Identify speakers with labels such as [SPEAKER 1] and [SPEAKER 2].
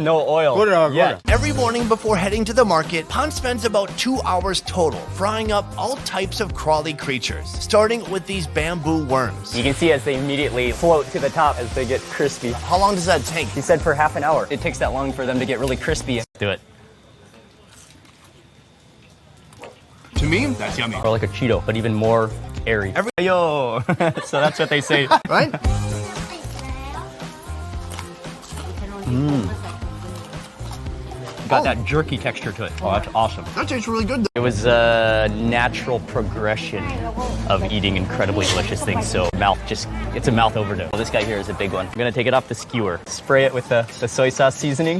[SPEAKER 1] No oil.
[SPEAKER 2] Yeah.
[SPEAKER 3] Every morning before heading to the market, Pan spends about 2 hours total frying up all types of crawly creatures, starting with these bamboo worms.
[SPEAKER 1] You can see as they immediately float to the top as they get crispy.
[SPEAKER 3] How long does that take?
[SPEAKER 1] He said for half an hour. It takes that long for them to get really crispy. Do it.
[SPEAKER 2] To me, that's yummy.
[SPEAKER 1] Or like a Cheeto, but even more airy. Yo! So that's what they say.
[SPEAKER 3] Right?
[SPEAKER 1] Got that jerky texture to it. Oh, that's awesome.
[SPEAKER 3] That tastes really good.
[SPEAKER 1] It was a natural progression of eating incredibly delicious things. So it's a mouth overdose. Well, this guy here is a big one. I'm gonna take it off the skewer, spray it with the soy sauce seasoning.